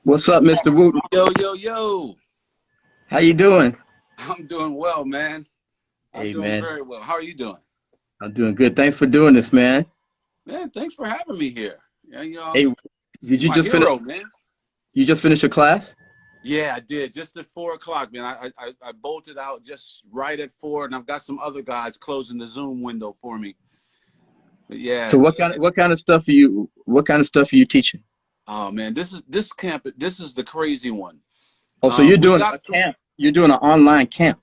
What's up, Mr. Wooten? Yo, yo, yo. How you doing? I'm doing well, man. I'm Hey, doing man. very well. How are you doing? I'm doing good. Thanks for doing this, man. Man, thanks for having me here. Yeah, Hey, did you're you my just finish? hero, man. You just finished your class? Yeah, I did. Just at 4 o'clock, man. I bolted out just right at 4, and I've got some other guys closing the Zoom window for me. But yeah, So what kind of stuff are you teaching? oh man, this camp. This is the crazy one. Oh, so you're We doing got a camp. You're doing an online camp.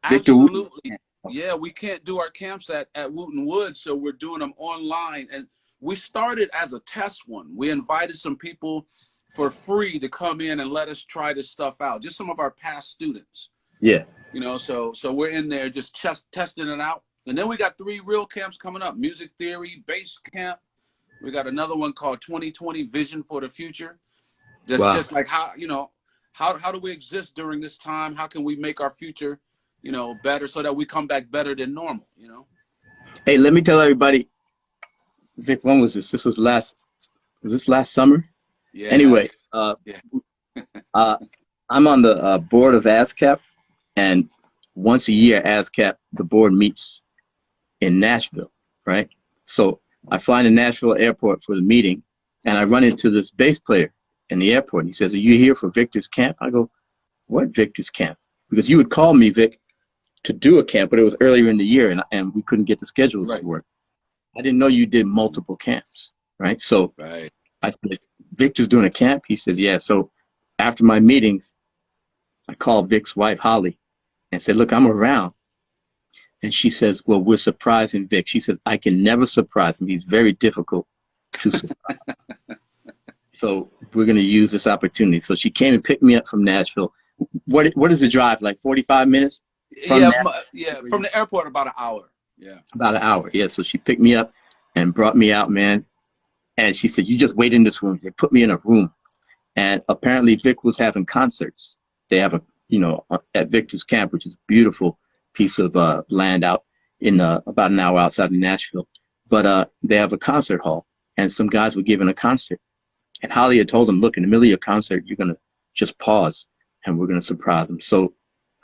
Victor Wooten absolutely. camp. Yeah, we can't do our camps at Wooten Woods, so we're doing them online. And we started as a test one. We invited some people for free to come in and let us try this stuff out. Just some of our past students, Yeah. so we're in there just testing it out. And then we got 3 real camps coming up: music theory, bass camp. We got another one called 2020 Vision for the Future. That's Wow. just like how do we exist during this time? How can we make our future, better so that we come back better than normal? Hey, let me tell everybody, Vic, when was this? Was this last summer? Yeah, Anyway, yeah. uh, I'm on the board of ASCAP, and once a year, ASCAP, the board meets in Nashville, right? So I fly into Nashville airport for the meeting, and I run into this bass player in the airport. He says, "Are you here for Victor's camp?" I go, "What Victor's camp?" Because you would call me, Vic, to do a camp, but it was earlier in the year, and we couldn't get the schedules to Right, work. I didn't know you did multiple camps, right? So right. I said, "Victor's doing a camp?" He says, "Yeah." So after my meetings, I called Vic's wife, Holly, and said, "Look, I'm around." And she says, "Well, we're surprising Vic." She said, "I can never surprise him. He's very difficult to surprise. So we're going to use this opportunity." So she came and picked me up from Nashville. What is the drive, like 45 minutes from Yeah, Nashville? yeah. From the airport, about an hour. Yeah. About an hour. Yeah. So she picked me up and brought me out, man. And she said, "You just wait in this room." They put me in a room. And apparently Vic was having concerts. They have at Victor's camp, which is a beautiful piece of land out in about an hour outside of Nashville. But they have a concert hall, and some guys were giving a concert. And Holly had told them, "Look, in the middle of your concert, you're gonna just pause, and we're gonna surprise them." So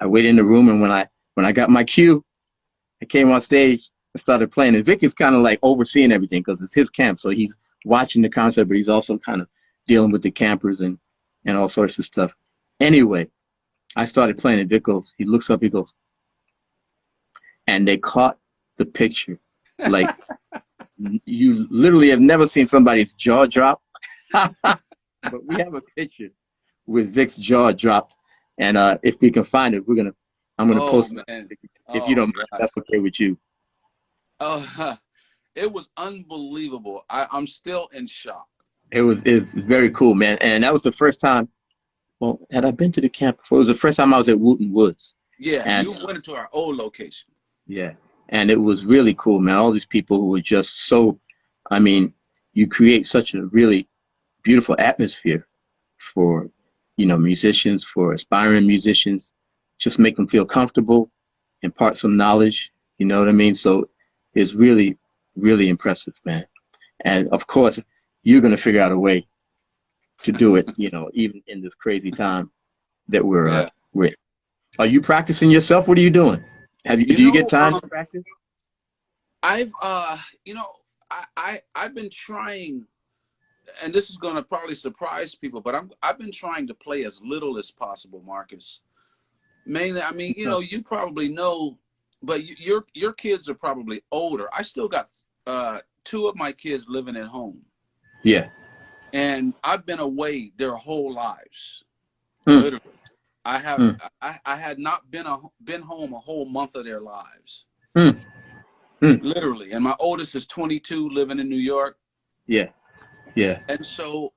I waited in the room, and when I got my cue, I came on stage and started playing. And Vic is kind of like overseeing everything because it's his camp, so he's watching the concert, but he's also kind of dealing with the campers and all sorts of stuff. Anyway, I started playing, and Vic goes, he looks up, he goes, and they caught the picture. Like, you literally have never seen somebody's jaw drop. But we have a picture with Vic's jaw dropped, and if we can find it, I'm gonna Oh post it man. if you Oh don't my mind. If gosh. that's okay with you. Oh, it was unbelievable. I'm still in shock. It's very cool, man. And that was the first time. Well, had I been to the camp before? It was the first time I was at Wooten Woods, Yeah, and you went into our old location. yeah, and it was really cool, man. All these people who were just so, I mean, you create such a really beautiful atmosphere for, musicians, for aspiring musicians. Just make them feel comfortable, impart some knowledge. You know what I mean? So it's really, really impressive, man. And of course, you're gonna figure out a way to do it. Even in this crazy time that Yeah. we're in. Are you practicing yourself? What are you doing? You Do you get know, time to practice? I've I've been trying, and this is going to probably surprise people, but I've been trying to play as little as possible, Marcus. Mainly, I mean, you probably know, but your kids are probably older. I still got 2 of my kids living at home, Yeah. and I've been away their whole lives, Hmm. literally. I have Hmm. I had not been home a whole month of their lives, Hmm. Hmm. literally. And my oldest is 22, living in New York, Yeah. Yeah. and so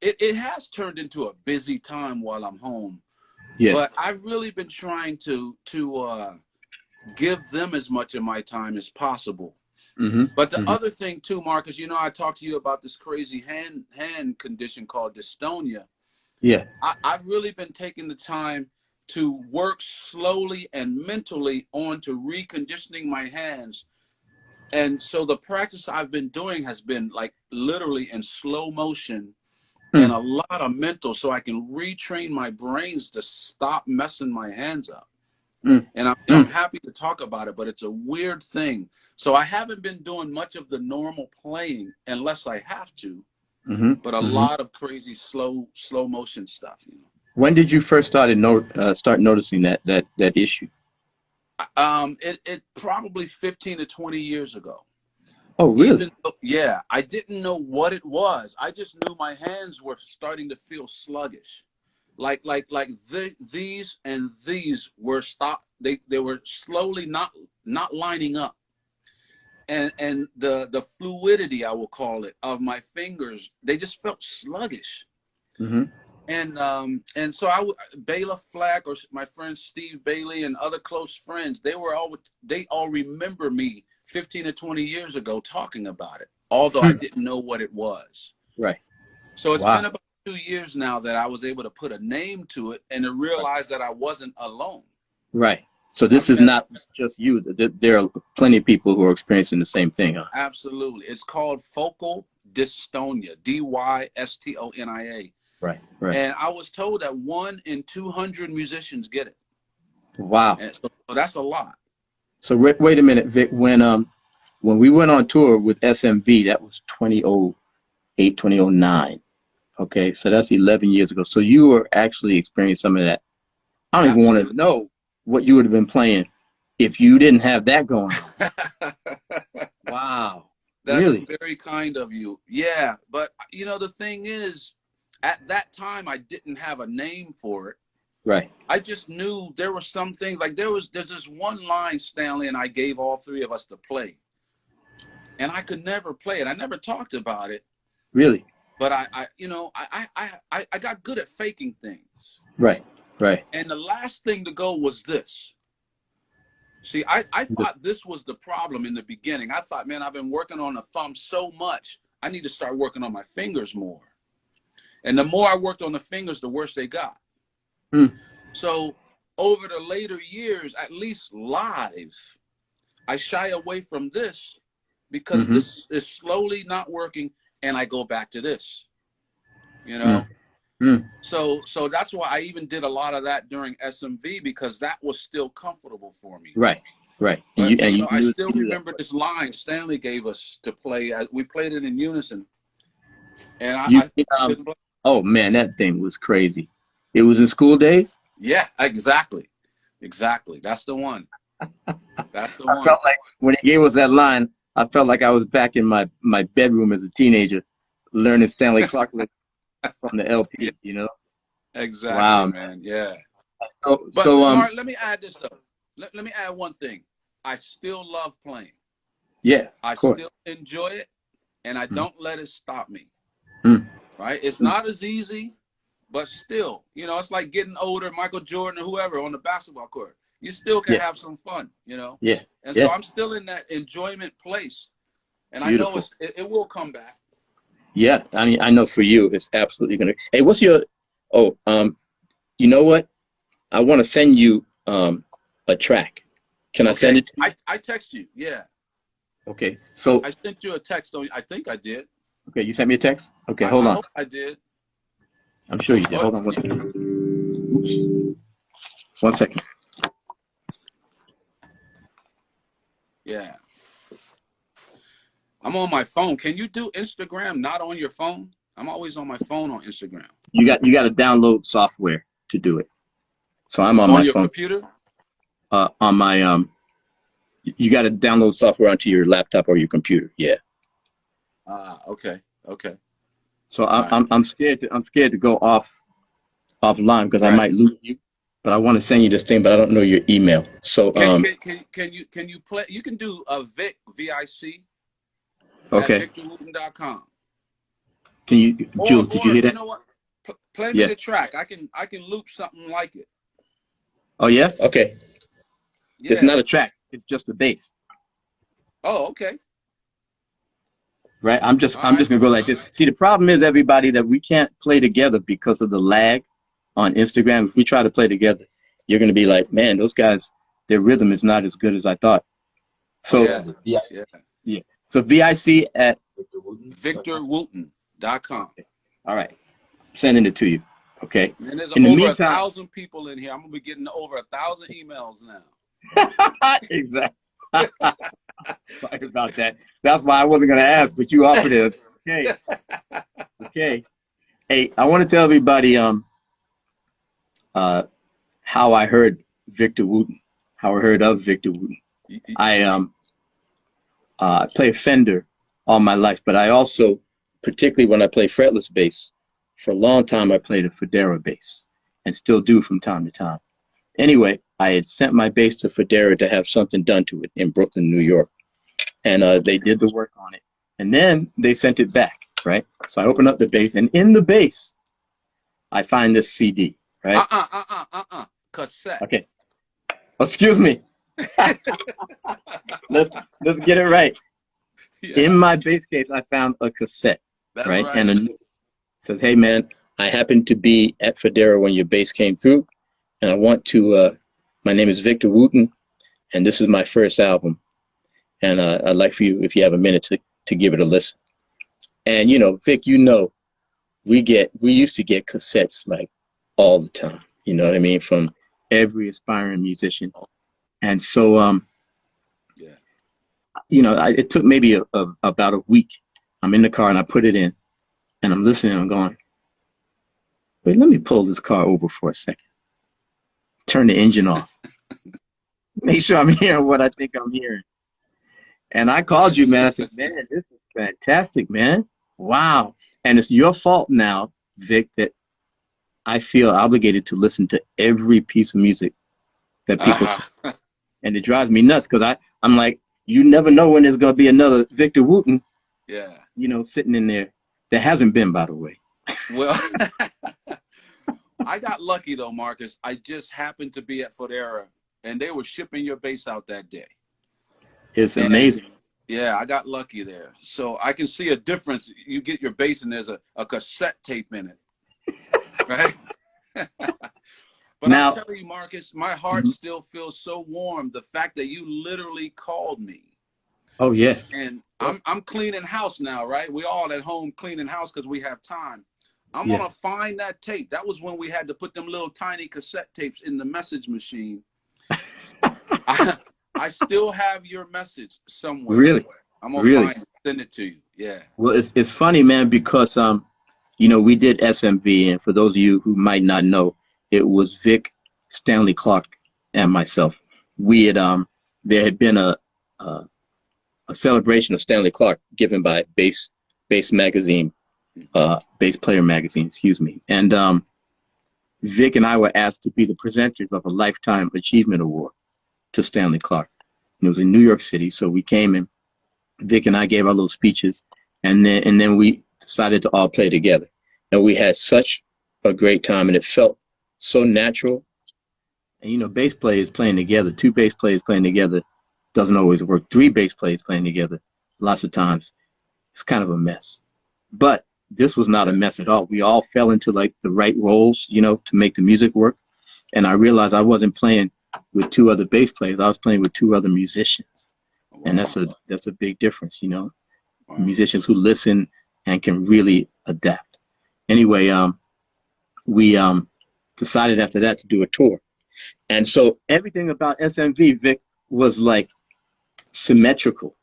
it has turned into a busy time while I'm home. Yeah. But I've really been trying to give them as much of my time as possible. Mm-hmm. But the Mm-hmm. other thing too, Marcus, I talked to you about this crazy hand condition called dystonia. Yeah. I've really been taking the time to work slowly and mentally on to reconditioning my hands. And so the practice I've been doing has been like literally in slow motion, and a lot of mental, so I can retrain my brains to stop messing my hands up. And I'm happy to talk about it, but it's a weird thing. So I haven't been doing much of the normal playing unless I have to, but a lot of crazy slow motion stuff. You know. When did you first start noticing that issue? It probably 15 to 20 years ago. Oh, really? Even though, yeah, I didn't know what it was. I just knew my hands were starting to feel sluggish. These and these were stopped. They were slowly not lining up. And the fluidity, I will call it, of my fingers, they just felt sluggish. And so Bela Fleck, or my friend Steve Bailey, and other close friends, they all remember me 15 to 20 years ago talking about it, although I didn't know what it was. Right. So it's been about 2 years now that I was able to put a name to it and to realize that I wasn't alone. Right. So this is not just you. There are plenty of people who are experiencing the same thing, huh? Absolutely. It's called focal dystonia, dystonia. Right. Right. And I was told that 1 in 200 musicians get it. Wow. And so that's a lot. So wait a minute, Vic. When we went on tour with SMV, that was 2008, 2009. Okay, so that's 11 years ago. So you were actually experiencing some of that. I don't even want to know what you would have been playing if you didn't have that going on. Wow. That's really very kind of you. Yeah, but you know, the thing is, at that time I didn't have a name for it. Right. I just knew there were some things, like there's this one line Stanley and I gave all three of us to play, and I could never play it. I never talked about it. Really? But I got good at faking things. Right. Right. And the last thing to go was this. See, I thought this was the problem in the beginning. I thought, man, I've been working on the thumb so much, I need to start working on my fingers more. And the more I worked on the fingers, the worse they got. So over the later years, at least live, I shy away from this because this is slowly not working, and I go back to this, you know. So that's why I even did a lot of that during SMV, because that was still comfortable for me. Right. Right. But, I still remember this line Stanley gave us to play. We played it in unison, and oh man, that thing was crazy. It was in School Days. Yeah, exactly. That's the one. That's the one. I felt like when he gave us that line, I felt like I was back in my bedroom as a teenager, learning Stanley Clark from the LP. You know. Exactly. Wow, man. Yeah. But Mark, let me add this though. Let me add one thing. I still love playing. Yeah. I still enjoy it, and I don't let it stop me. Right? It's not as easy, but still, you know, it's like getting older, Michael Jordan or whoever on the basketball court. You still can have some fun, you know? Yeah. And so I'm still in that enjoyment place. And Beautiful. I know it will come back. Yeah. I mean, I know for you, it's absolutely going to. Hey, what's your, you know what? I want to send you a track. Can I send it to you? I text you. Yeah. Okay. So I sent you a text. I think I did. Okay. You sent me a text? Okay. Hold on. I hope I did. I'm sure you did. Hold on one second. Oops. 1 second. Yeah. I'm on my phone. Can you do Instagram not on your phone? I'm always on my phone on Instagram. You got to download software to do it. So I'm on my your phone. Computer? On my you got to download software onto your laptop or your computer. Yeah. Okay. So I'm scared to go offline because I might lose you. But I want to send you this thing, but I don't know your email. So can you play? You can do a Vic VIC. Okay. At VictorWooten.com. Can you, Jules? Did you hear that? You know what? Play me the track. I can loop something like it. Oh yeah. Okay. Yeah. It's not a track. It's just a bass. Oh, okay. Right. I'm just gonna go like this. See, the problem is, everybody, that we can't play together because of the lag on Instagram. If we try to play together, you're gonna be like, man, those guys, their rhythm is not as good as I thought. So yeah. So VIC at VictorWooten.com. Okay. All right. sending it to you. Okay. And there's In the over meantime, 1,000 people in here. I'm gonna be getting over 1,000 emails now. exactly. Sorry about that. That's why I wasn't going to ask, but you offered it. Okay. Okay. Hey, I want to tell everybody uh how I heard Victor Wooten, how I heard of Victor Wooten. I play Fender all my life, but I also, particularly when I play fretless bass, for a long time I played a Federa bass and still do from time to time. Anyway, I had sent my bass to Federa to have something done to it in Brooklyn, New York, and they did the work on it, and then they sent it back. Right, so I opened up the bass, and in the bass, I find this CD. Right. Cassette. Okay. Excuse me. let's get it right. Yeah. In my bass case, I found a cassette. That's Right, right. and it says, "Hey man, I happened to be at Federa when your bass came through, and I want to. My name is Victor Wooten, and this is my first album, and I'd like for you, if you have a minute, to give it a listen." And you know, Vic, you know, we used to get cassettes like all the time. You know what I mean, from every aspiring musician. And so, Yeah. you know, it took maybe about a week. I'm in the car and I put it in, and I'm listening. And I'm going, wait, let me pull this car over for a second. Turn the engine off. Make sure I'm hearing what I think I'm hearing. And I called you, man. I said, man, this is fantastic, man. Wow. And it's your fault now, Vic, that I feel obligated to listen to every piece of music that people say. And it drives me nuts because I'm like, you never know when there's going to be another Victor Wooten, Yeah. you know, sitting in there. There hasn't been, by the way. Well, I got lucky, though, Marcus. I just happened to be at Federa, and they were shipping your bass out that day. It's And amazing. yeah, I got lucky there. So I can see a difference. You get your bass and there's a cassette tape in it, right? But Now, I'm telling you, Marcus, my heart still feels so warm. The fact that you literally called me. oh, yeah. And I'm cleaning house now, right? We all at home cleaning house because we have time. I'm Yeah. gonna find that tape. That was when we had to put them little tiny cassette tapes in the message machine. I still have your message somewhere. Really? I'm gonna Really? find it, send it to you. Yeah. Well, it's funny, man, because, you know, we did SMV, and for those of you who might not know, it was Vic, Stanley Clark, and myself. We had, there had been a celebration of Stanley Clark given by Bass Magazine, Bass Player Magazine, excuse me. And Vic and I were asked to be the presenters of a Lifetime Achievement Award to Stanley Clark. And it was in New York City, so we came in. Vic and I gave our little speeches, and then we decided to all play together. And we had such a great time, and it felt so natural. And you know, bass players playing together, two bass players playing together doesn't always work. Three bass players playing together, lots of times, it's kind of a mess. But this was not a mess at all. We all fell into like the right roles, you know, to make the music work. And I realized I wasn't playing with two other bass players. I was playing with two other musicians. Wow. And that's a big difference, you know. Wow. Musicians who listen and can really adapt. Anyway, we decided after that to do a tour. And so everything about SMV, Vic, was like symmetrical,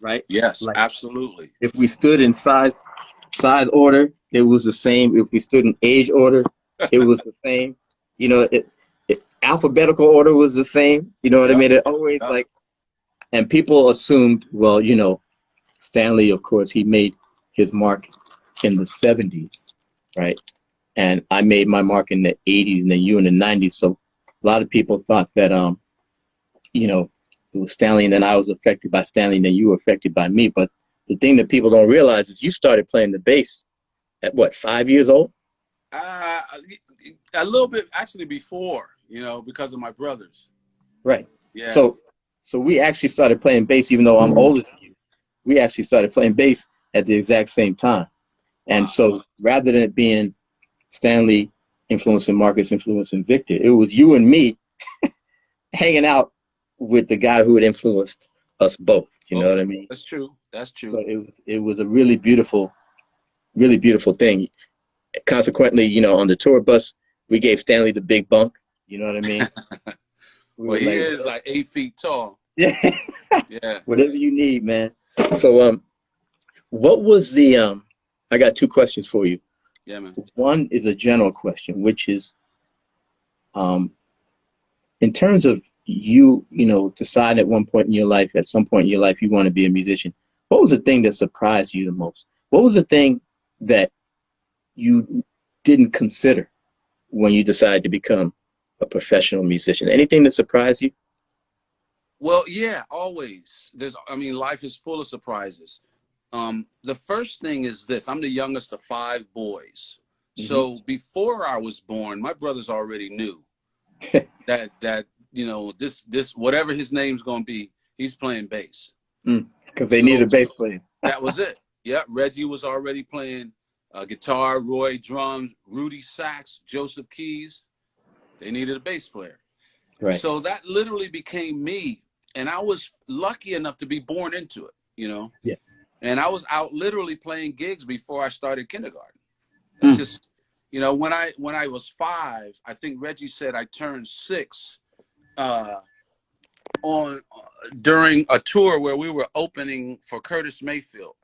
right? Yes, Like absolutely. if we stood in size order, it was the same. If we stood in age order, it was the same. You know, alphabetical order was the same. You know what I mean? It always like, and people assumed, well, you know, Stanley, of course, he made his mark in the 70s, right? And I made my mark in the 80s, and then you in the 90s. So a lot of people thought that, you know, it was Stanley, and then I was affected by Stanley, and then you were affected by me. But the thing that people don't realize is you started playing the bass at what, 5 years old? A little bit actually before, you know, because of my brothers. Right. Yeah. So we actually started playing bass, even though I'm older than you. We actually started playing bass at the exact same time. And so rather than it being Stanley influencing Marcus, influencing Victor, it was you and me hanging out with the guy who had influenced us both. You know what I mean? That's true. That's true. So it was a really beautiful thing. consequently, you know, on the tour bus, we gave Stanley the big bunk. You know what I mean? We Well, were he like, is like 8 feet tall. yeah, Yeah. whatever you need, man. So, what was the I got two questions for you. Yeah, man. One is a general question, which is, um, in terms of you, you know, decide at one point in your life, at some point in your life, you want to be a musician. What was the thing that surprised you the most? What was the thing that you didn't consider when you decided to become a professional musician? Anything that surprised you? Well, yeah, always. I mean, life is full of surprises. The first thing is this: I'm the youngest of 5 boys. Hmm. So before I was born, my brothers already knew that you know this whatever his name's gonna be, he's playing bass. Because they need a So bass player. that was it. Yeah, Reggie was already playing guitar, Roy drums, Rudy sax, Joseph keys. They needed a bass player. Right. So that literally became me, and I was lucky enough to be born into it. You know, Yeah. and I was out literally playing gigs before I started kindergarten. That's Mm. just, you know, when I was 5, I think Reggie said I turned 6 uh, on during a tour where we were opening for Curtis Mayfield.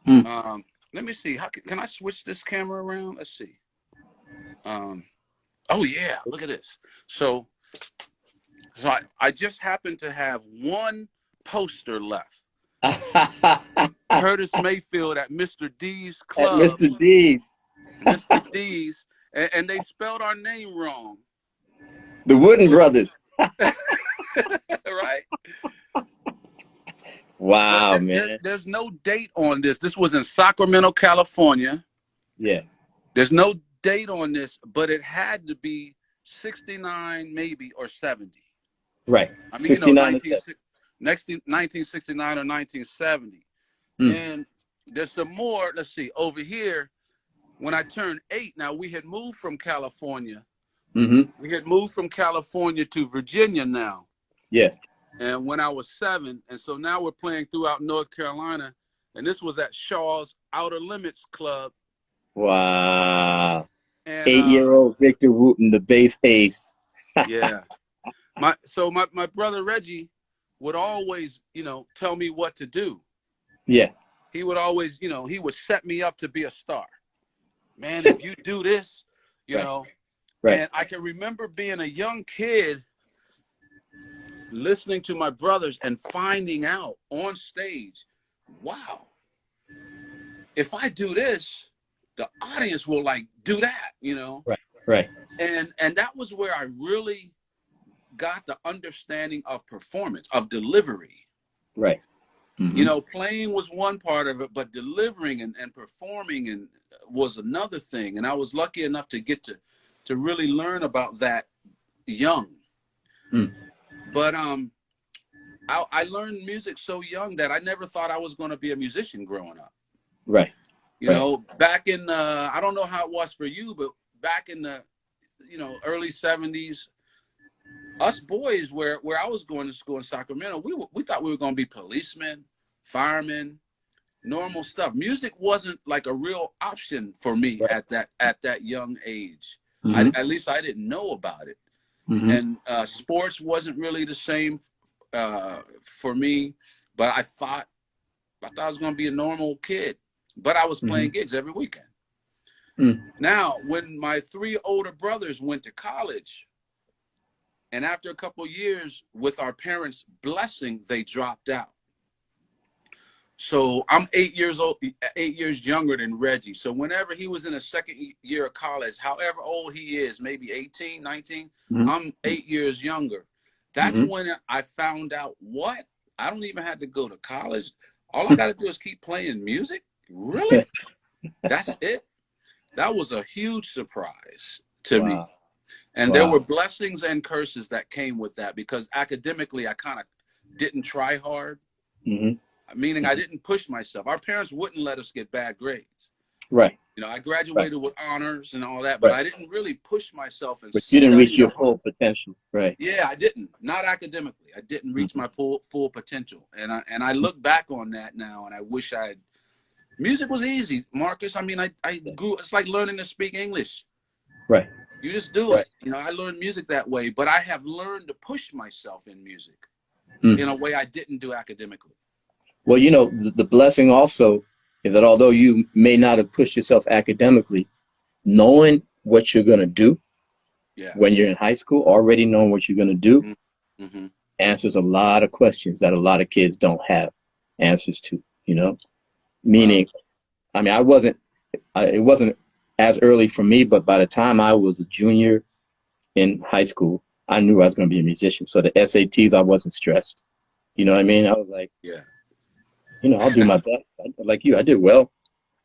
Mm. Let me see. How can I switch this camera around? Let's see. Um, oh yeah, look at this. So I just happened to have one poster left. At Curtis Mayfield at Mr. D's club. Mr. D's. Mr. D's, and they spelled our name wrong. The Wooden Which, brothers. right? But Wow, man. there's no date on this. This was in Sacramento, California. Yeah. There's no date on this, but it had to be 69 maybe or 70. Right. I mean, you know, 69 and 1969 or 1970. Mm. And there's some more. Let's see. Over here, when I turned 8, now we had moved from California. Mm-hmm. We had moved from California to Virginia now. Yeah. And when I was 7, and so now we're playing throughout North Carolina, and this was at Shaw's Outer Limits Club. Wow. And 8-year-old Victor Wooten, the bass ace. yeah, my brother Reggie would always, you know, tell me what to do. Yeah. He would always, you know, he would set me up to be a star. Man, if you do this, you Right. know. Right. And I can remember being a young kid listening to my brothers and finding out on stage, wow, if I do this, the audience will like do that, you know. Right. Right. And that was where I really got the understanding of performance, of delivery. Right. Mm-hmm. You know, playing was one part of it, but delivering and performing and was another thing. And I was lucky enough to get to really learn about that young. Mm. But I learned music so young that I never thought I was going to be a musician growing up. Right. You know, back in I don't know how it was for you, but back in the, you know, early 70s, us boys where I was going to school in Sacramento, we thought we were going to be policemen, firemen, normal stuff. Music wasn't like a real option for me Right. at that young age. Mm-hmm. At least I didn't know about it. Mm-hmm. And sports wasn't really the same for me, but I thought I was going to be a normal kid, but I was playing gigs every weekend. Mm. Now, when my 3 older brothers went to college, and after a couple of years, with our parents' blessing, they dropped out. So I'm 8 years old, 8 years younger than Reggie. So whenever he was in a second year of college, however old he is, maybe 18, 19, Mm-hmm. I'm 8 years younger. That's Mm-hmm. when I found out, what? I don't even have to go to college. All I got to do is keep playing music? Really? That's it? That was a huge surprise to me. And there were blessings and curses that came with that, because academically, I kind of didn't try hard. Mm-hmm. Meaning I didn't push myself. Our parents wouldn't let us get bad grades. Right. You know, I graduated with honors and all that, but I didn't really push myself and But you didn't reach study your hard. full potential. Right. Yeah, I didn't. Not academically. I didn't reach my full potential. And I look back on that now, and I wish I had Music was easy, Marcus. I mean, I grew. It's like learning to speak English. Right. You just do Right. it. You know, I learned music that way, but I have learned to push myself in music in a way I didn't do academically. Well, you know, the blessing also is that although you may not have pushed yourself academically, knowing what you're going to do when you're in high school, already knowing what you're going to do, answers a lot of questions that a lot of kids don't have answers to, you know? Meaning, I mean, it wasn't as early for me, but by the time I was a junior in high school, I knew I was going to be a musician. So the SATs, I wasn't stressed. You know what I mean? I was like, you know, I'll do my best. Like you, I did well.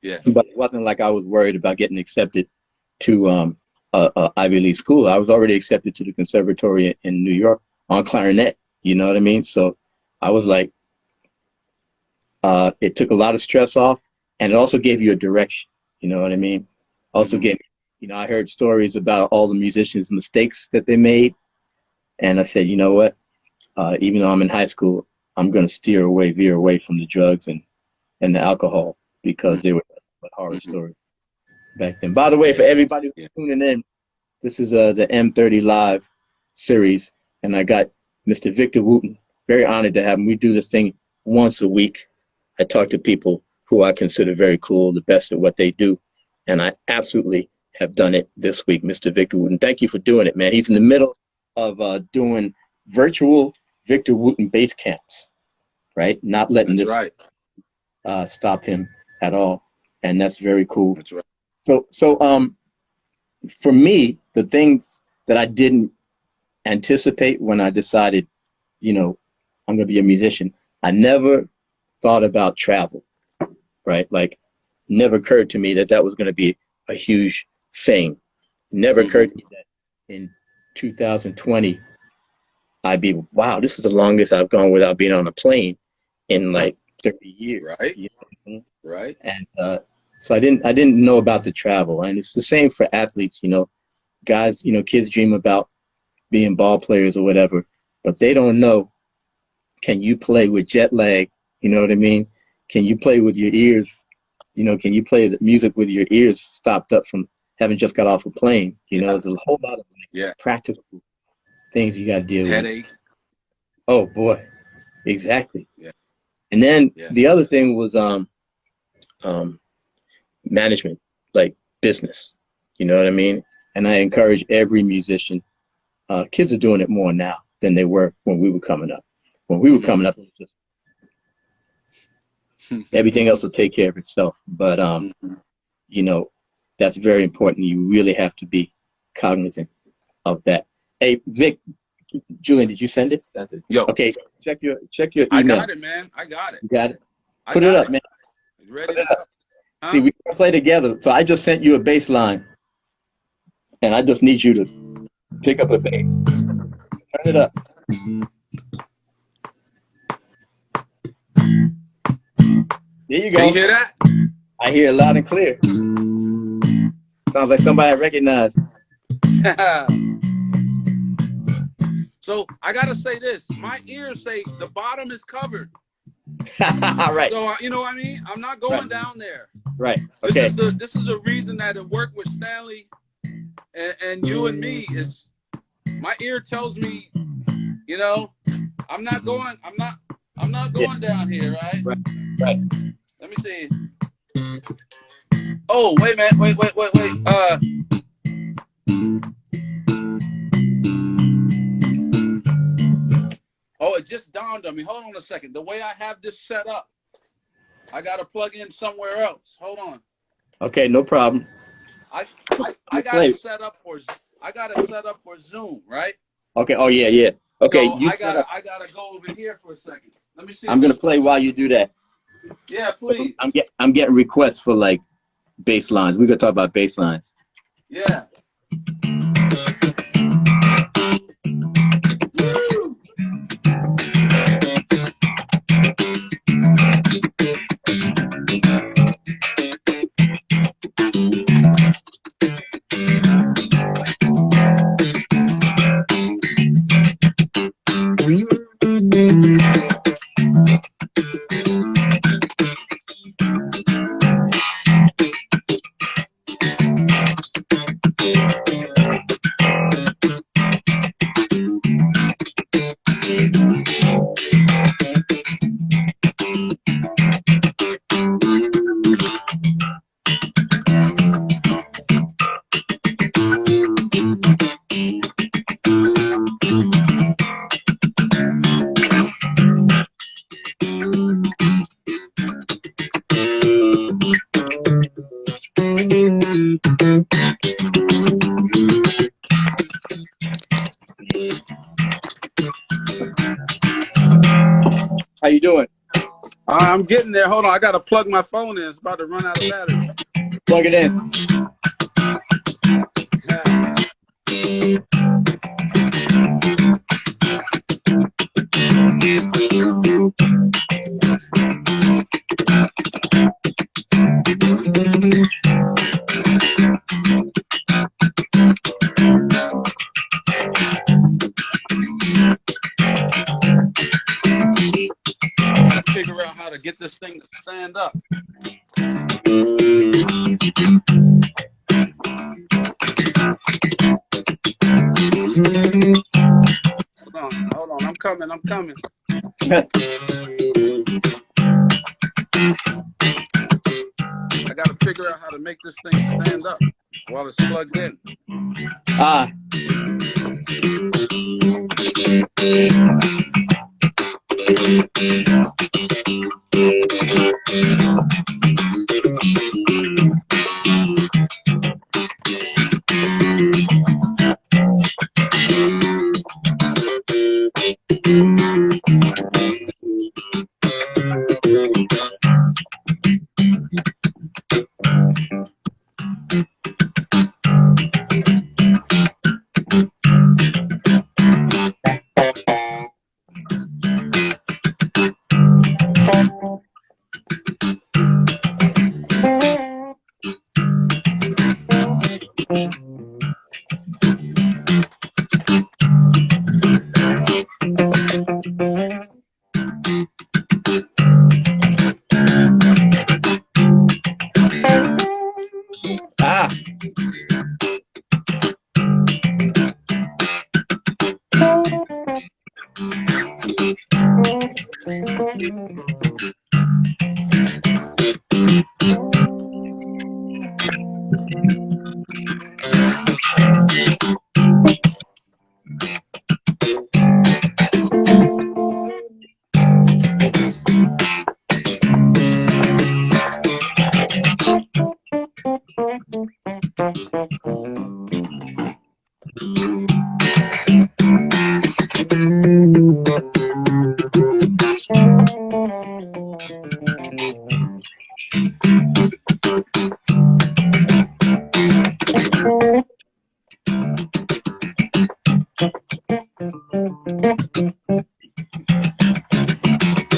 Yeah. But it wasn't like I was worried about getting accepted to Ivy League school. I was already accepted to the conservatory in New York on clarinet. You know what I mean? So I was like, it took a lot of stress off, and it also gave you a direction. You know what I mean? Also gave, you know, I heard stories about all the musicians' mistakes that they made, and I said, you know what? Even though I'm in high school, I'm going to veer away from the drugs and the alcohol, because they were a horror story back then. By the way, for everybody who's tuning in, this is the M30 Live series, and I got Mr. Victor Wooten. Very honored to have him. We do this thing once a week. I talk to people who I consider very cool, the best at what they do, and I absolutely have done it this week, Mr. Victor Wooten. Thank you for doing it, man. He's in the middle of doing virtual Victor Wooten base camps, right? Not letting this stop him at all, and that's very cool. That's right. So for me, the things that I didn't anticipate when I decided, you know, I'm going to be a musician, I never thought about travel, right? Like, never occurred to me that that was going to be a huge thing. Never occurred to me that in 2020, I'd be, wow, this is the longest I've gone without being on a plane in like 30 years. Right. You know? Right. And so I didn't know about the travel. And it's the same for athletes, you know, guys, you know, kids dream about being ball players or whatever, but they don't know, can you play with jet lag? You know what I mean? Can you play with your ears? You know, can you play the music with your ears stopped up from having just got off a plane? You know, there's a whole lot of practical things you got to deal with. Headache. Oh boy, exactly. Yeah. And then the other thing was management, like business. You know what I mean? And I encourage every musician. Kids are doing it more now than they were when we were coming up. When we were coming up, it was just everything else will take care of itself. But you know, that's very important. You really have to be cognizant of that. Hey, Vic, Julian, did you send it? Yo. Okay, check your email. I got it, man. I got it. You got it? Put it up, man. Ready? Huh? See, we can play together. So I just sent you a bass line, and I just need you to pick up a bass. Turn it up. There you go. Can you hear that? I hear it loud and clear. Sounds like somebody I recognize. So I gotta say this. My ears say the bottom is covered. Right. So you know what I mean? I'm not going down there. Right. Okay. This is the reason that it worked with Stanley and you and me is my ear tells me, you know, I'm not going down here, right? Right. Let me see. Oh, wait, man. Wait. Oh, it just dawned on me. Hold on a second. The way I have this set up, I got to plug in somewhere else. Hold on. Okay, no problem. I got it set up for Zoom, right? Okay. Oh yeah. Okay. So I gotta go over here for a second. Let me see. I'm gonna play while you do that. Yeah, please. I'm getting requests for like bass lines. We're gonna talk about bass lines. Yeah. How you doing? I'm getting there. Hold on. I got to plug my phone in. It's about to run out of battery. Plug it in. Figure out how to get this thing to stand up. Hold on, I'm coming. I got to figure out how to make this thing stand up while it's plugged in.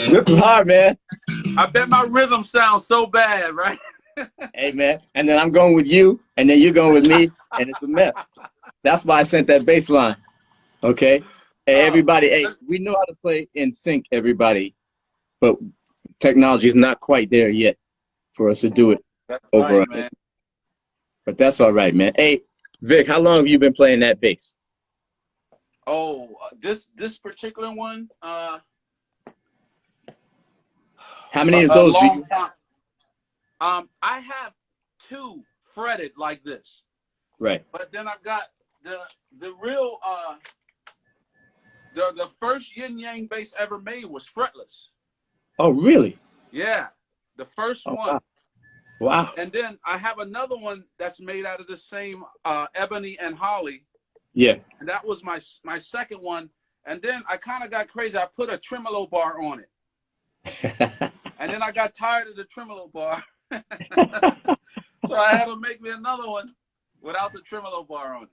This is hard, man. I bet my rhythm sounds so bad, right? Hey, man. And then I'm going with you, and then you're going with me, and it's a mess. That's why I sent that bass line. Okay? Hey, everybody, hey, we know how to play in sync, everybody, but technology is not quite there yet for us to do it over right, man. But that's all right, man. Hey, Vic, how long have you been playing that bass? Oh, this particular one, how many of those do you have? I have 2 fretted like this. Right. But then I've got the real the first yin yang bass ever made was fretless. Oh, really? Yeah, the first one. Wow. And then I have another one that's made out of the same ebony and holly. Yeah. And that was my second one. And then I kind of got crazy. I put a tremolo bar on it. And then I got tired of the tremolo bar. So I had to make me another one without the tremolo bar on it.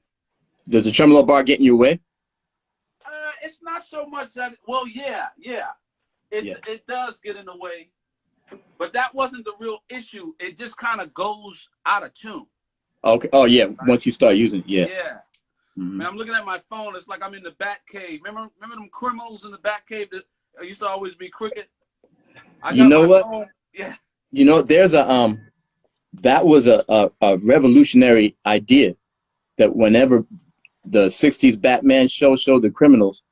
Does the tremolo bar get in your way? It's not so much that, well, yeah. It does get in the way. But that wasn't the real issue. It just kind of goes out of tune. Okay. Oh, yeah. Right? Once you start using it, yeah. Yeah. Mm-hmm. Man, I'm looking at my phone. It's like I'm in the bat cave. Remember them criminals in the bat cave that used to always be crooked? You know what? Phone. Yeah. You know, there's that was a revolutionary idea that whenever the 60s Batman showed the criminals,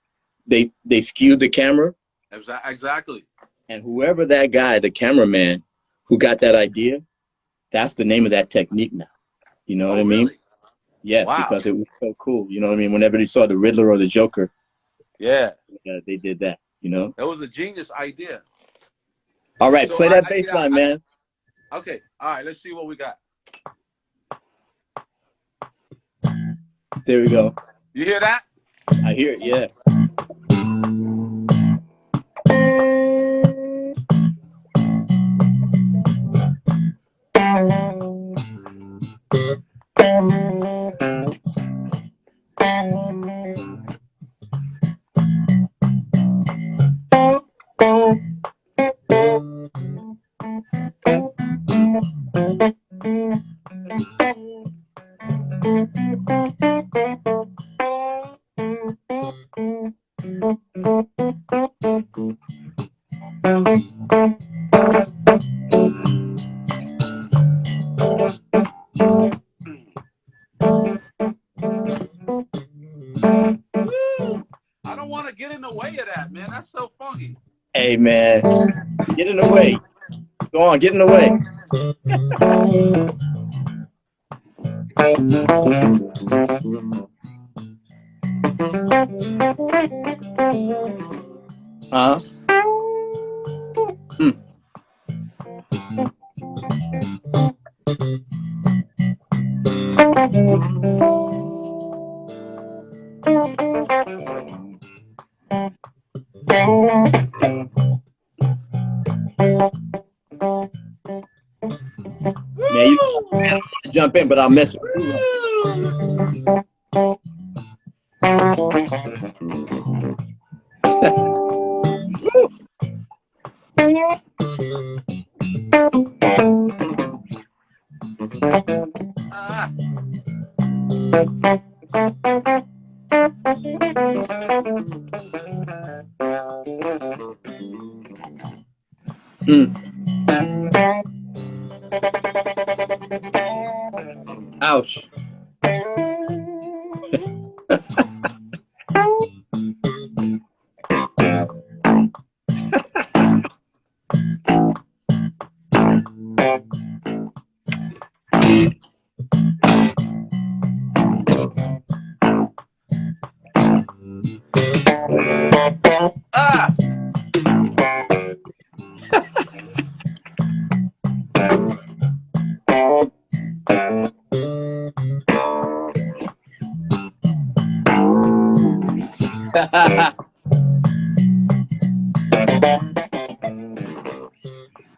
they skewed the camera. Exactly. And whoever that guy, the cameraman, who got that idea, that's the name of that technique now. You know what I mean? Really? Yeah, wow. Because it was so cool. You know what I mean? Whenever they saw the Riddler or the Joker, they did that. You know? That was a genius idea. All right, so play that bass line, man. Okay. All right, let's see what we got. There we go. You hear that? I hear it, yeah. Woo! I don't want to get in the way of that, man. That's so funky. Hey, man, get in the way. Go on, get in the way. Uh-huh. Hmm. Man, you jump in, but I'll mess with you. Ah. Hmm. Ouch. Ah.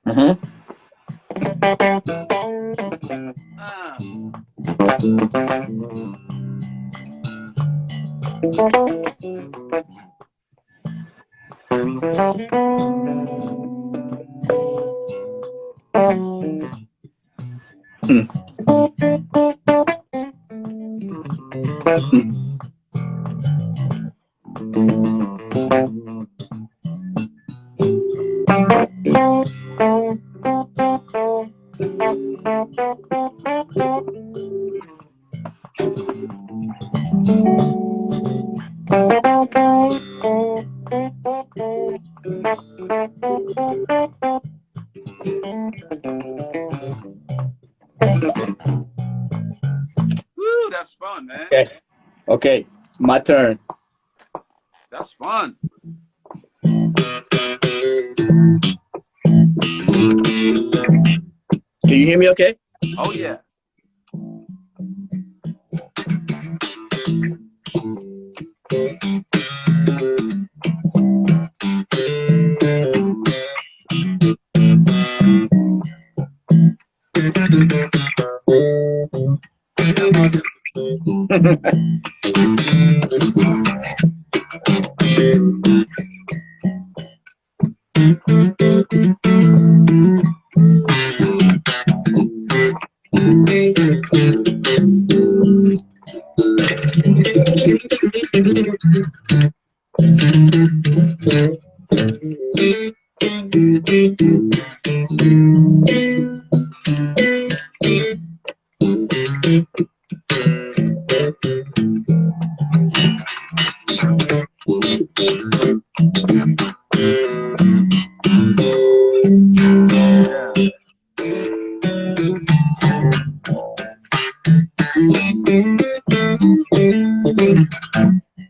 Uh-huh. Ah. Hmm. Woo, that's fun, man. Okay. Okay. My turn. That's fun. Can you hear me okay? Oh yeah. Yeah.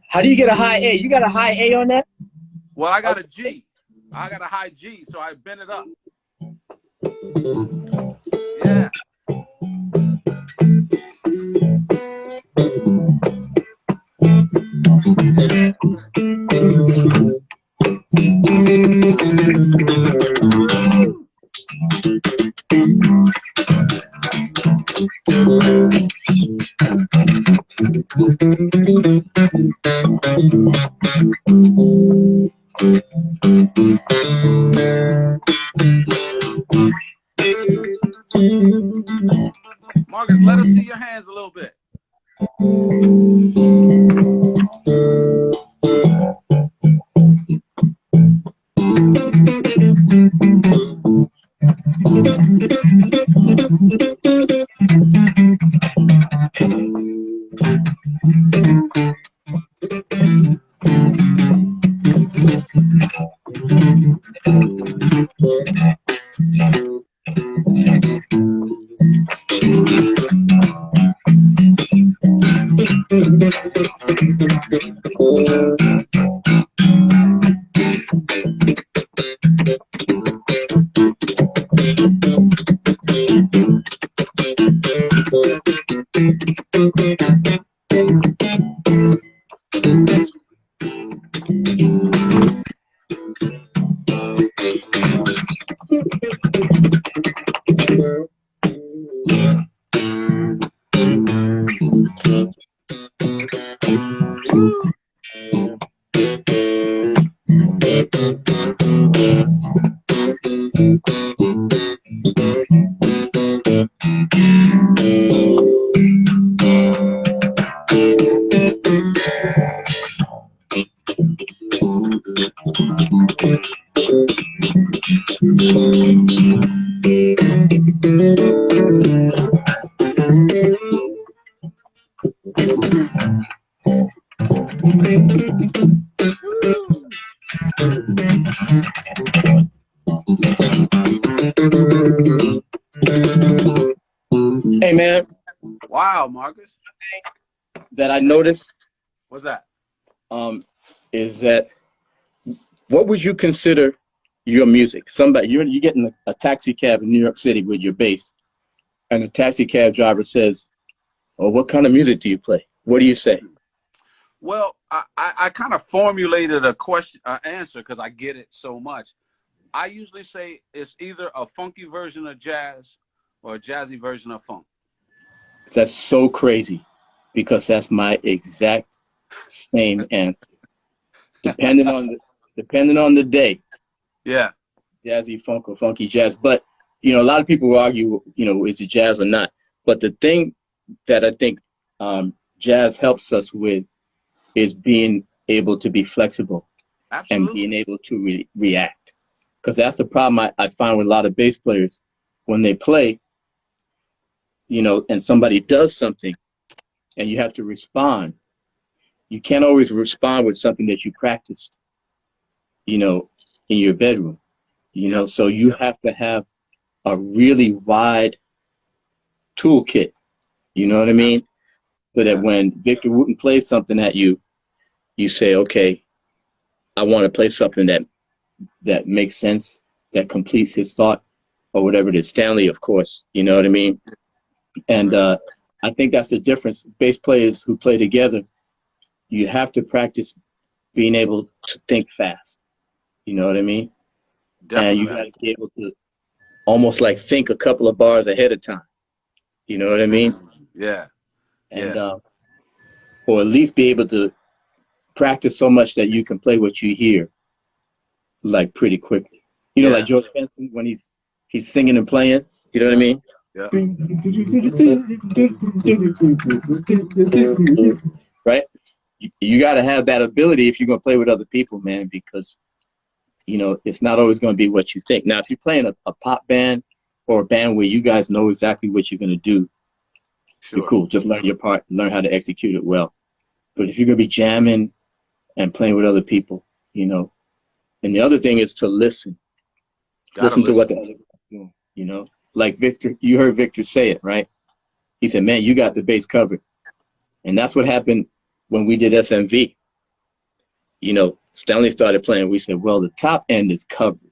How do you get a high A? You got a high A on that? Well, I got a G. I got a high G, so I bent it up. Yeah. Marcus, let us see your hands a little bit. Hey, man. Wow, Marcus. That I noticed What's that? Is that what would you consider your music? Somebody, you're getting a taxi cab in New York City with your bass, and the taxi cab driver says, "Oh, what kind of music do you play?" What do you say? Well, I kind of formulated a question, answer, because I get it so much. I usually say it's either a funky version of jazz or a jazzy version of funk. That's so crazy, because that's my exact same answer. Depending on the day, Yeah. jazzy funk or funky jazz. But a lot of people will argue, is it jazz or not? But the thing that I think jazz helps us with is being able to be flexible and Absolutely. being able to react. Because that's the problem I find with a lot of bass players when they play, and somebody does something and you have to respond. You can't always respond with something that you practiced, in your bedroom, Yep. So you have to have a really wide toolkit, you know what I mean? So that when Victor Wooten plays something at you, you say, okay, I want to play something that makes sense, that completes his thought, or whatever it is. Stanley, of course, you know what I mean? And I think that's the difference. Bass players who play together, you have to practice being able to think fast. You know what I mean? And you got Definitely. to be able to almost like think a couple of bars ahead of time. You know what I mean? Yeah. And Yeah. or at least be able to practice so much that you can play what you hear like pretty quickly. Like Yeah. George Benson when he's singing and playing. You know what I Yeah. mean? Yeah. Right? You got to have that ability if you're going to play with other people, man, because it's not always going to be what you think. Now, if you're playing a pop band or a band where you guys know exactly what you're going to do, you're Sure. cool. Just learn your part, learn how to execute it well. But if you're going to be jamming and playing with other people, and the other thing is to listen. Gotta Listen to what listen. the other guy's doing. Like Victor, you heard Victor say it, right? He said, man, you got the bass covered. And that's what happened when we did SMV. Stanley started playing. We said, well, the top end is covered,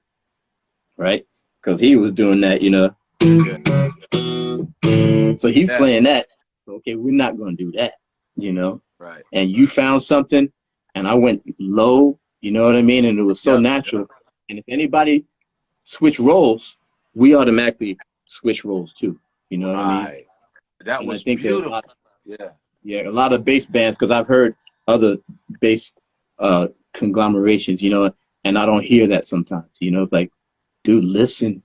right? Because he was doing that, Yeah. So he's Yeah. playing that. So, okay, we're not going to do that. Right. And you found something, and I went low, you know what I mean? And it was so Yep. natural. And if anybody switch roles, we automatically switch roles too. You know what I mean? Right. That And I was think there's a beautiful. lot. Yeah. Yeah, a lot of bass bands, because I've heard other bass conglomerations, you know, and I don't hear that sometimes. You know, it's like, dude, listen,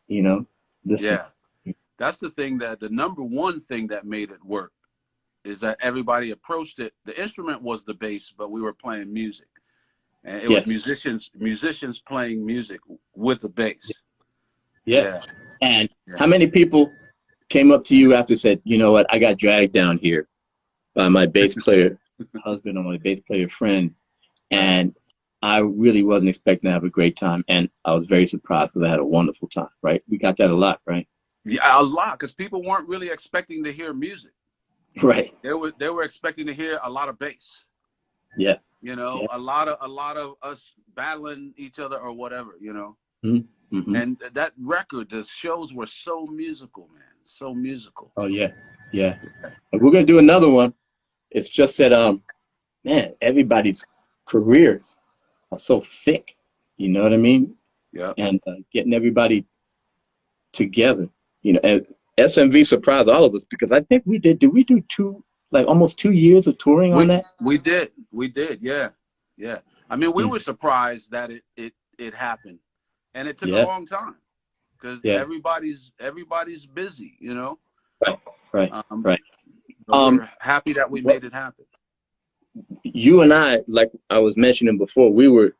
you know, listen. Yeah, that's the thing, that the number one thing that made it work is that everybody approached it. The instrument was the bass, but we were playing music, and it was Yes. musicians playing music with the bass. Yeah. Yeah, And yeah. how many people came up to you after said, you know what, I got dragged down here by my bass player husband or my bass player friend, Right. and I really wasn't expecting to have a great time, and I was very surprised because I had a wonderful time. Right? We got that a lot, right? Yeah, a lot, because people weren't really expecting to hear music. Right. They were expecting to hear a lot of bass. Yeah. You know, Yeah. a lot of us battling each other or whatever. You know, Mm-hmm. Mm-hmm. and that record, the shows were so musical, man, so musical. Oh yeah. Yeah. And we're gonna do another one. It's just that man, everybody's careers are so thick. You know what I mean? Yeah. And getting everybody together. You know, and SMV surprised all of us because I think we did. Did we do like almost 2 years of touring on We that? we did, yeah, yeah. I mean, we Mm. were surprised that it happened, and it took a Yeah. long time because Yeah. everybody's busy, you know. Right. Right. Um, Right. but we're happy that we What made it happen. you and I, like I was mentioning before, we were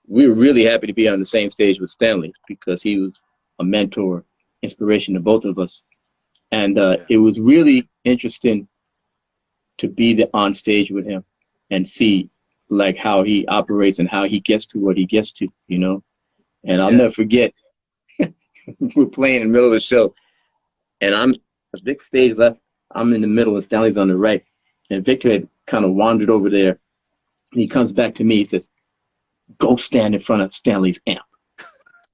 really happy to be on the same stage with Stanley because he was a mentor, inspiration to both of us. And Yeah, it was really interesting to be on stage with him and see like how he operates and how he gets to what he gets to, you know. And I'll yeah, never forget we're playing in the middle of the show, and I'm a big stage left. I'm in the middle, and Stanley's on the right. And Victor had kind of wandered over there, and he comes back to me. He says, "Go stand in front of Stanley's amp."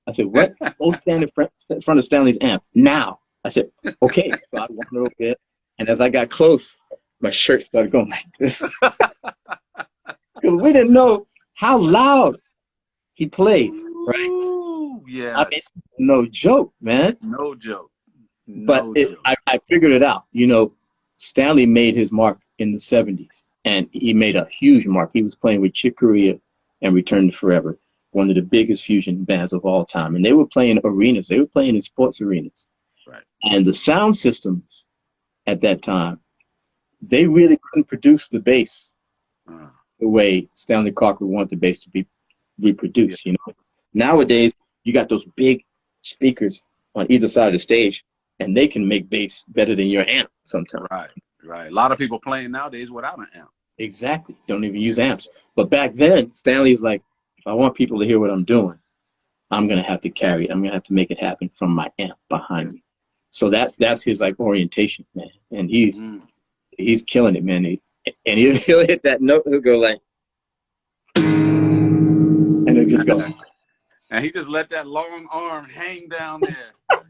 I said, "What? Go stand in front of Stanley's amp now." I said, "Okay." So I wandered over there, and as I got close, my shirt started going like this because we didn't know how loud he plays, right? Ooh, I mean, yes, no joke, man. no joke, But no joke. I figured it out. You know, Stanley made his mark in the 70s, and he made a huge mark. He was playing with Chick Corea and Return to Forever, one of the biggest fusion bands of all time. And they were playing arenas, they were playing in sports arenas. Right. And the sound systems at that time, they really couldn't produce the bass Uh, the way Stanley Cochran wanted the bass to be yeah, reproduced. You know, nowadays you got those big speakers on either side of the stage, and they can make bass better than your amp sometimes. right, right. A lot of people playing nowadays without an amp. Exactly. Don't even use amps. But back then, Stanley's like, if I want people to hear what I'm doing, I'm gonna have to carry it. I'm gonna have to make it happen from my amp Yeah. behind me. So that's his like orientation, man. And Mm. he's killing it, man. And he'll hit that note. He'll go like, and he'll just go. And he just let that long arm hang down there.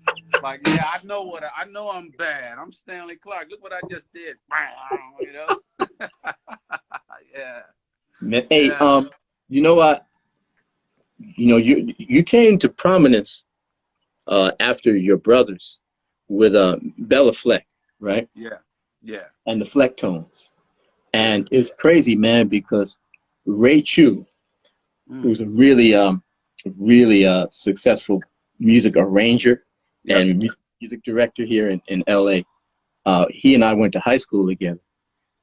Like, yeah, I know I'm bad. I'm Stanley Clark. Look what I just did. You know? Yeah. Man, hey, Yeah. you know what? You know, you came to prominence after your brothers with Bela Fleck, right? Yeah. Yeah. And the Fleck tones. Yeah. And it's crazy, man, because Ray Chu, Mm. who's a really successful music arranger Yep. and music director here in LA. He and I went to high school together,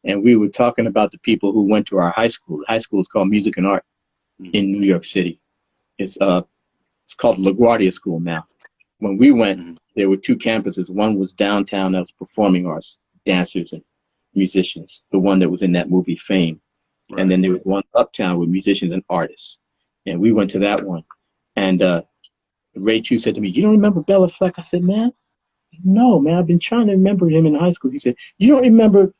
and we were talking about the people who went to our high school. High school is called Music and Art Mm. in New York City. It's called LaGuardia School now. When we went, Mm. there were two campuses. One was downtown that was performing arts, dancers and musicians, the one that was in that movie Fame. And Right. then there was one uptown with musicians and artists. And we went to that one. And Ray Chu said to me, "You don't remember Bela Fleck?" I said, "Man, no, man. I've been trying to remember him in high school." He said, "You don't remember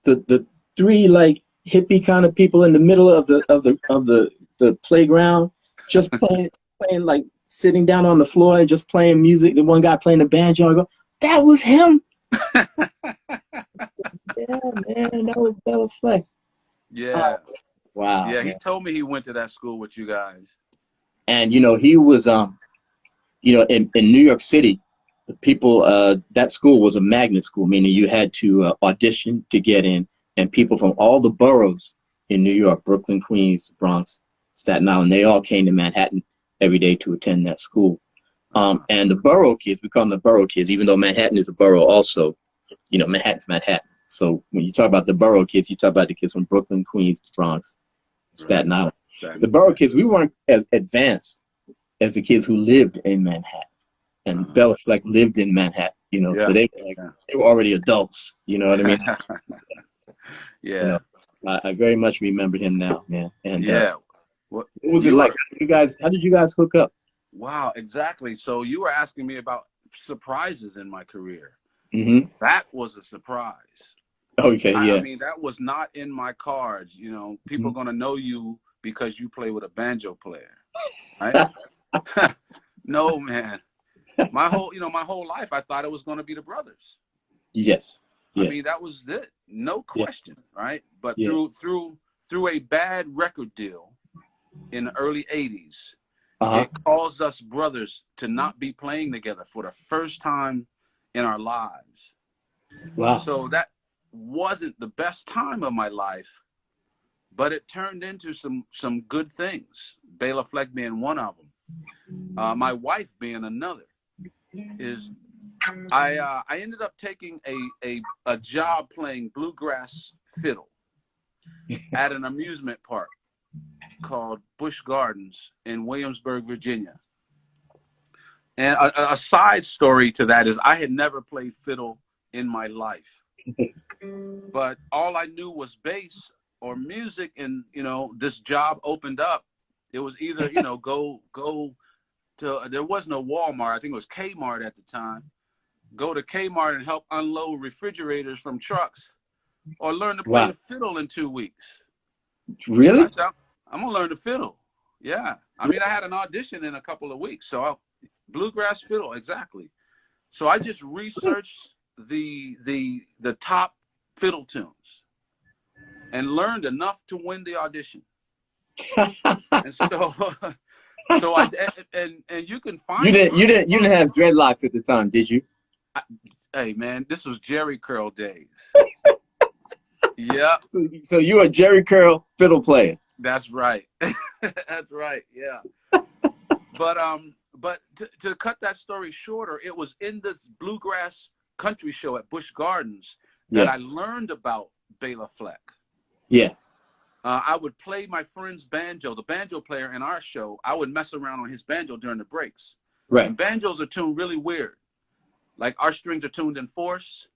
the three like hippie kind of people in the middle of the playground, just playing like sitting down on the floor and just playing music. The one guy playing the banjo. I go, that was him. Yeah, man, that was Bela Fleck. Yeah. Wow, Yeah. He man. told me he went to that school with you guys. And you know, he was in New York City, people, that school was a magnet school, meaning you had to audition to get in, and people from all the boroughs in New York, Brooklyn, Queens, Bronx, Staten Island, they all came to Manhattan every day to attend that school. And the borough kids, we call them the borough kids, even though Manhattan is a borough also, you know, Manhattan's Manhattan. So when you talk about the borough kids, you talk about the kids from Brooklyn, Queens, Bronx, Staten Island. The borough kids, we weren't as advanced as the kids who lived in Manhattan. And Bela Fleck lived in Manhattan, you know, so they were like, they were already adults, you know what I mean? You know, I very much remember him now, man. And what was it like? How did you guys hook up? Wow, exactly. So you were asking me about surprises in my career. That was a surprise. Okay, yeah. I mean, that was not in my cards. You know, people are gonna know you because you play with a banjo player, right? No, man. My whole life, I thought it was gonna be the brothers. Yes. Yeah. I mean, that was it, no question, right? But through a bad record deal in the early '80s, it caused us brothers to not be playing together for the first time in our lives. Wow. So that wasn't the best time of my life, but it turned into some good things. Bela Fleck being one of them. My wife being another. I ended up taking a job playing bluegrass fiddle at an amusement park called Busch Gardens in Williamsburg, Virginia. And a side story to that is I had never played fiddle in my life, but all I knew was bass or music. And, you know, this job opened up. It was either, you know, go to, there was no Walmart. I think it was Kmart at the time. Go to Kmart and help unload refrigerators from trucks, or learn to play the fiddle in 2 weeks. Really? I'm gonna learn the fiddle. Yeah. I mean, I had an audition in a couple of weeks. So bluegrass fiddle, exactly. So I just researched the top fiddle tunes and learned enough to win the audition. And so so and you can find you didn't have dreadlocks at the time, did you? Hey man, this was Jerry curl days. Yeah. So you were a Jerry curl fiddle player. That's right. That's right. Yeah. But to cut that story shorter, it was in this bluegrass country show at Busch Gardens that I learned about Bela Fleck. Yeah. I would play my friend's banjo, the banjo player in our show. I would mess around on his banjo during the breaks. Right. And banjos are tuned really weird. Like our strings are tuned in fourths.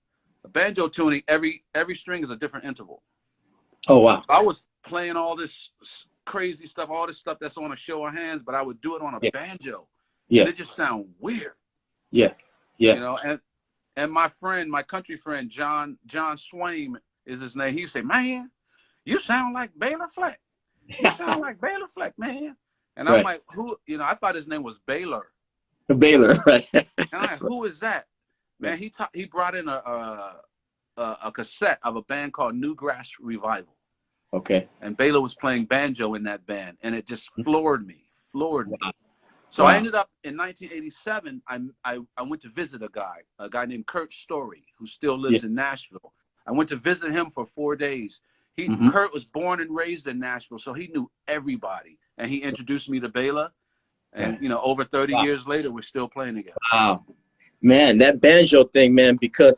A banjo tuning, every string is a different interval. Oh, wow. So I was playing all this crazy stuff, all this stuff that's on a show of hands, but I would do it on a banjo. Yeah. And it just sounded weird. Yeah. Yeah. You know, and my friend, my country friend, John Swaim is his name. He'd say, man, you sound like Bela Fleck. You sound like Bela Fleck, man. And I'm like, who? You know, I thought his name was Baylor. Baylor, right. And I'm like, who is that? Man, he brought in a cassette of a band called Newgrass Revival. Okay. And Bela was playing banjo in that band, and it just floored me. So I ended up in 1987. I went to visit a guy named Kurt Story, who still lives in Nashville. I went to visit him for 4 days. Kurt was born and raised in Nashville, so he knew everybody, and he introduced me to Bela. And you know, over 30 years later, we're still playing together. Wow, man, that banjo thing, man, because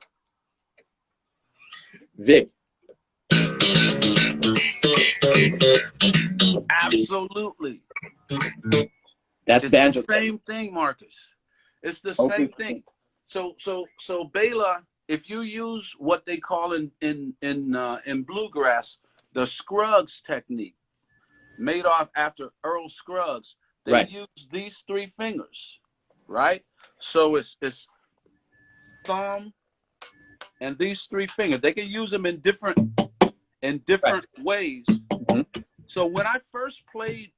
Vic. Absolutely. It's banjo. The same thing, Marcus. It's the same thing. So Bela, if you use what they call in bluegrass the Scruggs technique, made off after Earl Scruggs, they use these 3 fingers, right? So it's thumb and these 3 fingers. They can use them in different ways. So when I first played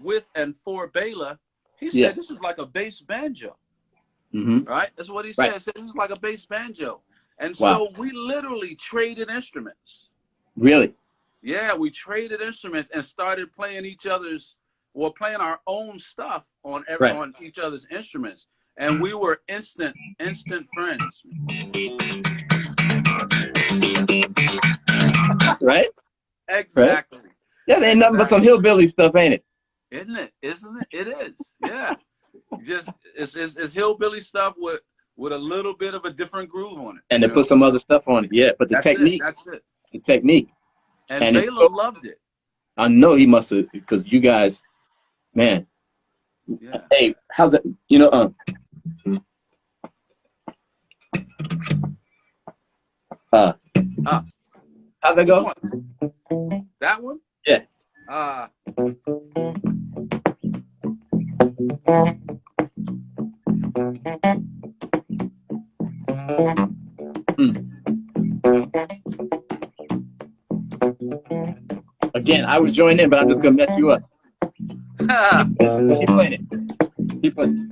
with and for Bela, he said this is like a bass banjo. Right? That's what he said. He said this is like a bass banjo. And so we literally traded instruments. Really? Yeah, we traded instruments and started playing playing our own stuff on each other's instruments. and we were instant friends. Right? Exactly. Right? Yeah, they ain't nothing but some hillbilly stuff, ain't it? Isn't it? Isn't it? It is. Yeah. Just it's hillbilly stuff with a little bit of a different groove on it. And they put some other stuff on it. Yeah, but the technique. That's it. The technique. And Bela loved it. I know he must have, because you guys, man. Yeah. Hey, how's that? You know, how's that go? That one? Yeah. Again, I would join in, but I'm just gonna mess you up. Keep playing it. Keep playing it.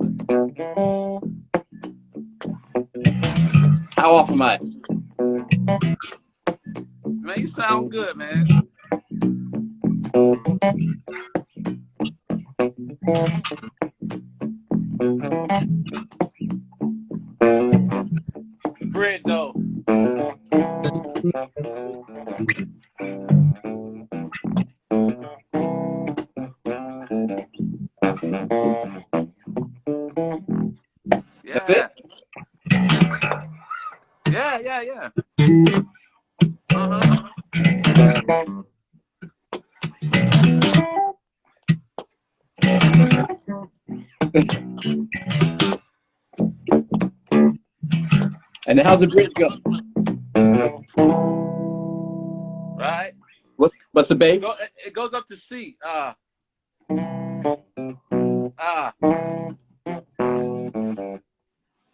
How off am I? Man, you sound good, man. Bread though. That's it? Yeah. And then how's the bridge go? Right. What's the bass? It goes up to C.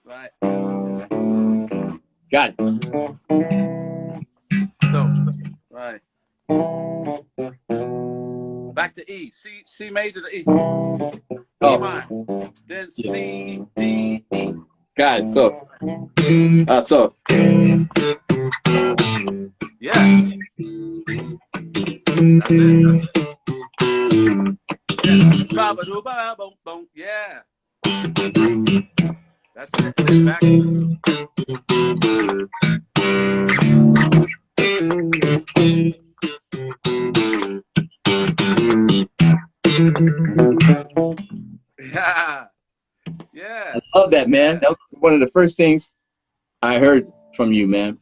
Right. Got it. So, right. Back to E. C major to E. E minor. Then C, D, E. Got it. So. Yeah. That's it. Yeah. That's it. Back to Yeah. I love that, man. That was one of the first things I heard from you, man.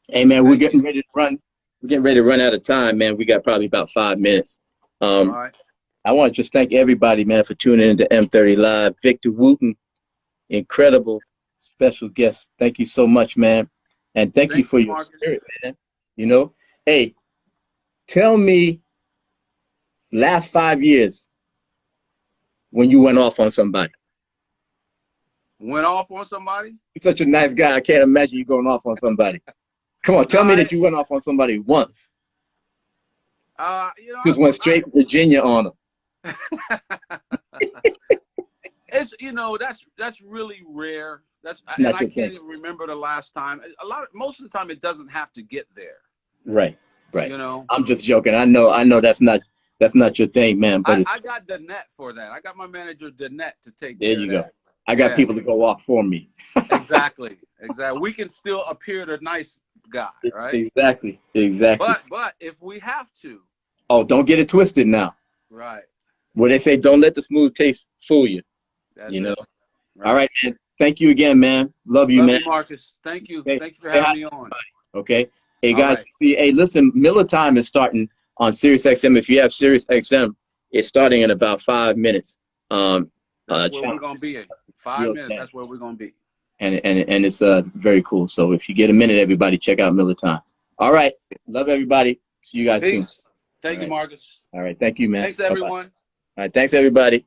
Hey, man, we're getting ready to run. We're getting ready to run out of time, man. We got probably about 5 minutes. All right. I want to just thank everybody, man, for tuning into M30 Live. Victor Wooten, incredible special guest. Thank you so much, man. And thank you for your spirit, man. You know, hey, tell me last 5 years when you went off on somebody. Went off on somebody? You're such a nice guy. I can't imagine you going off on somebody. Come on, tell me that you went off on somebody once. Just went straight to Virginia on them. It's that's really rare. And I can't even remember the last time. Most of the time it doesn't have to get there. Right. You know. I'm just joking. I know that's not your thing, man. But I got the net for that. I got my manager the net to take there. There you go. I got people to go off for me. Exactly. We can still appear the nice guy, right? Exactly. But if we have to. Oh, don't get it twisted now. Right. Where they say, don't let the smooth taste fool you. That's you know. Right. All right, man. Thank you again, man. Love you, man. You, Marcus. Thank you. Okay. Thank you for having me on. Okay. Hey, guys. Hey, listen, MillerTime is starting on SiriusXM. If you have SiriusXM, it's starting in about 5 minutes. That's where we're going to be in 5 minutes. That's where we're going to be. And it's very cool. So if you get a minute, everybody, check out MillerTime. All right. Love everybody. See you guys soon. Thank you, Marcus. All right. Thank you, man. Thanks, everyone. All right. Thanks, everybody.